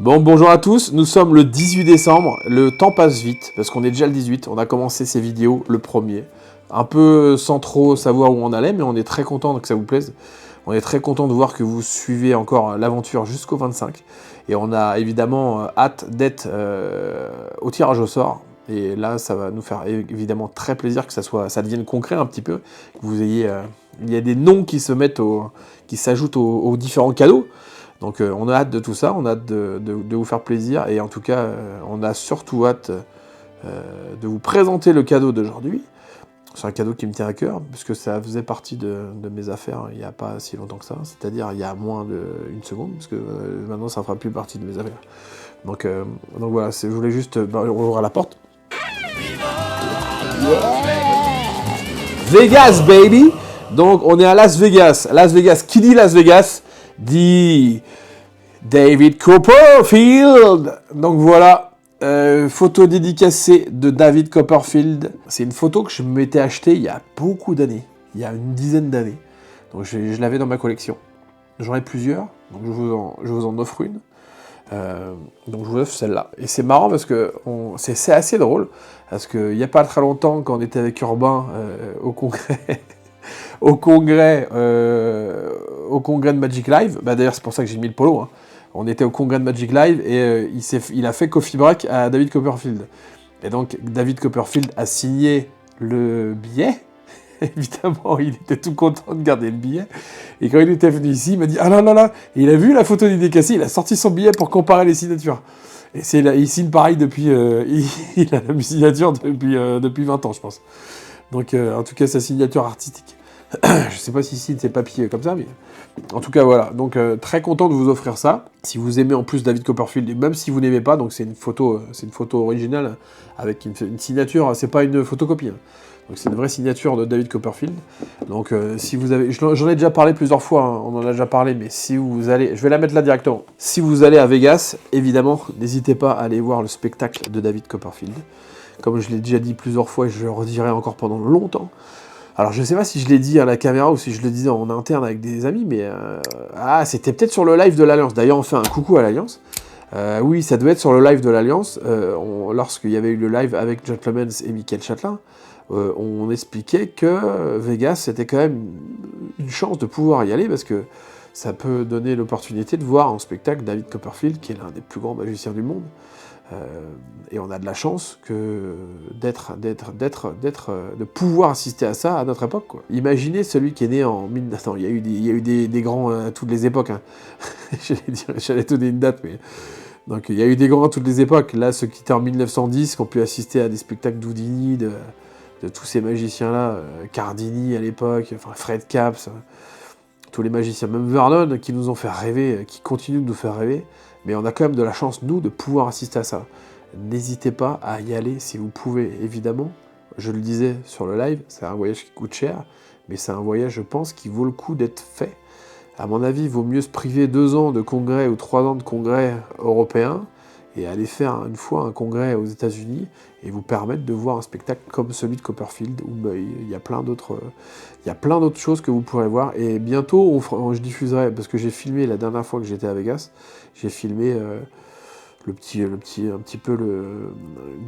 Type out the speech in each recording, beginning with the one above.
Bon, bonjour à tous, nous sommes le 18 décembre, le temps passe vite, parce qu'on est déjà le 18, on a commencé ces vidéos le 1er, un peu sans trop savoir où on allait, mais on est très content que ça vous plaise, on est très content de voir que vous suivez encore l'aventure jusqu'au 25, et on a évidemment hâte d'être au tirage au sort, et là ça va nous faire évidemment très plaisir que ça devienne concret un petit peu, que vous ayez, il y a des noms qui se mettent qui s'ajoutent aux différents cadeaux. Donc on a hâte de tout ça, on a hâte de vous faire plaisir, et en tout cas, on a surtout hâte de vous présenter le cadeau d'aujourd'hui. C'est un cadeau qui me tient à cœur, puisque ça faisait partie de mes affaires il n'y a pas si longtemps que ça, c'est-à-dire il y a moins d'une seconde, parce que maintenant ça ne fera plus partie de mes affaires. Donc voilà, je voulais juste ouvrir la porte. Vegas, baby! Donc on est à Las Vegas. Las Vegas, qui dit Las Vegas dit David Copperfield. Donc voilà, photo dédicacée de David Copperfield. C'est une photo que je m'étais achetée il y a beaucoup d'années, il y a une dizaine d'années. Donc je l'avais dans ma collection. J'en ai plusieurs, donc je vous en offre une. Donc je vous offre celle-là. Et c'est marrant parce que c'est assez drôle, parce qu'il n'y a pas très longtemps, quand on était avec Urbain au congrès, au congrès de Magic Live, bah d'ailleurs c'est pour ça que j'ai mis le polo, hein. On était au congrès de Magic Live et il a fait coffee break à David Copperfield. Et donc David Copperfield a signé le billet. Évidemment, il était tout content de garder le billet. Et quand il était venu ici, il m'a dit « Ah là là là !» Et il a vu la photo dédicacée, il a sorti son billet pour comparer les signatures. Et il signe pareil depuis... il a la même signature depuis 20 ans, je pense. Donc, en tout cas, sa signature artistique. Je sais pas si signe ses papiers comme ça, mais... En tout cas, voilà. Donc, très content de vous offrir ça. Si vous aimez en plus David Copperfield, et même si vous n'aimez pas, donc c'est une photo originale avec une signature, c'est pas une photocopie, hein. Donc c'est une vraie signature de David Copperfield. Donc si vous avez... J'en ai déjà parlé plusieurs fois, hein, on en a déjà parlé, mais si vous allez... Je vais la mettre là directement. Si vous allez à Vegas, évidemment, n'hésitez pas à aller voir le spectacle de David Copperfield. Comme je l'ai déjà dit plusieurs fois, et je le redirai encore pendant longtemps. Alors je sais pas si je l'ai dit à la caméra ou si je le disais en interne avec des amis, mais... c'était peut-être sur le live de l'Alliance. D'ailleurs, on fait un coucou à l'Alliance. Oui, ça devait être sur le live de l'Alliance, lorsqu'il y avait eu le live avec Gentleman's et Michael Châtelain. On expliquait que Vegas, c'était quand même une chance de pouvoir y aller, parce que ça peut donner l'opportunité de voir en spectacle David Copperfield, qui est l'un des plus grands magiciens du monde. Et on a de la chance de pouvoir assister à ça à notre époque, quoi. Imaginez celui qui est né en... Attends, il y a eu des grands à toutes les époques, hein. J'allais donner une date, mais... Donc il y a eu des grands à toutes les époques. Là, ceux qui étaient en 1910, qui ont pu assister à des spectacles d'Houdini, de tous ces magiciens-là, Cardini à l'époque, enfin Fred Capps, tous les magiciens, même Vernon, qui nous ont fait rêver, qui continuent de nous faire rêver, mais on a quand même de la chance, nous, de pouvoir assister à ça. N'hésitez pas à y aller si vous pouvez, évidemment. Je le disais sur le live, c'est un voyage qui coûte cher, mais c'est un voyage, je pense, qui vaut le coup d'être fait. À mon avis, il vaut mieux se priver 2 ans de congrès ou 3 ans de congrès européens, et aller faire une fois un congrès aux États-Unis et vous permettre de voir un spectacle comme celui de Copperfield, où il y a plein d'autres choses que vous pourrez voir. Et bientôt, je diffuserai, parce que j'ai filmé la dernière fois que j'étais à Vegas, j'ai filmé un petit peu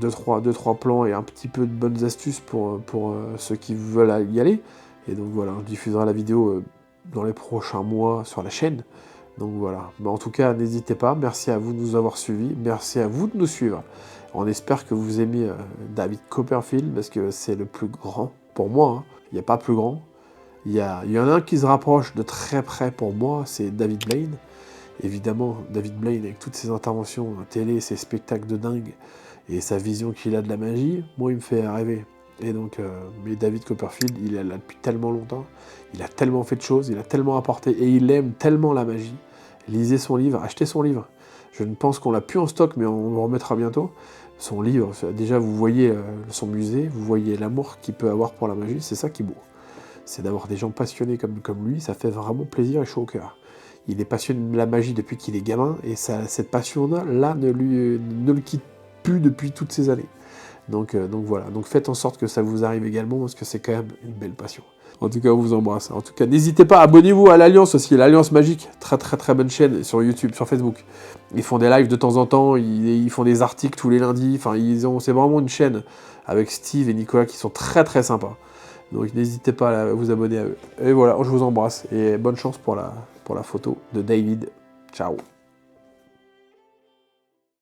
deux, trois plans et un petit peu de bonnes astuces pour ceux qui veulent y aller. Et donc voilà, je diffuserai la vidéo dans les prochains mois sur la chaîne. Donc voilà, en tout cas, n'hésitez pas, merci à vous de nous avoir suivis, merci à vous de nous suivre. On espère que vous aimez David Copperfield, parce que c'est le plus grand, pour moi, hein. Il n'y a pas plus grand. Il y en a un qui se rapproche de très près pour moi, c'est David Blaine. Évidemment, David Blaine, avec toutes ses interventions à télé, ses spectacles de dingue, et sa vision qu'il a de la magie, moi, il me fait rêver. Et donc, mais David Copperfield, il est là depuis tellement longtemps, il a tellement fait de choses, il a tellement apporté, et il aime tellement la magie. Lisez son livre, achetez son livre. Je ne pense qu'on l'a plus en stock, mais on le remettra bientôt. Son livre, déjà vous voyez son musée, vous voyez l'amour qu'il peut avoir pour la magie, c'est ça qui est beau. C'est d'avoir des gens passionnés comme lui, ça fait vraiment plaisir et chaud au cœur. Il est passionné de la magie depuis qu'il est gamin, et cette passion-là ne le quitte plus depuis toutes ces années. Donc voilà, donc faites en sorte que ça vous arrive également, parce que c'est quand même une belle passion. En tout cas, on vous embrasse. En tout cas, n'hésitez pas, abonnez-vous à l'Alliance aussi, l'Alliance Magique, très très très bonne chaîne sur YouTube, sur Facebook. Ils font des lives de temps en temps, ils font des articles tous les lundis, enfin, c'est vraiment une chaîne avec Steve et Nicolas qui sont très très sympas. Donc n'hésitez pas à vous abonner à eux. Et voilà, je vous embrasse et bonne chance pour la photo de David. Ciao.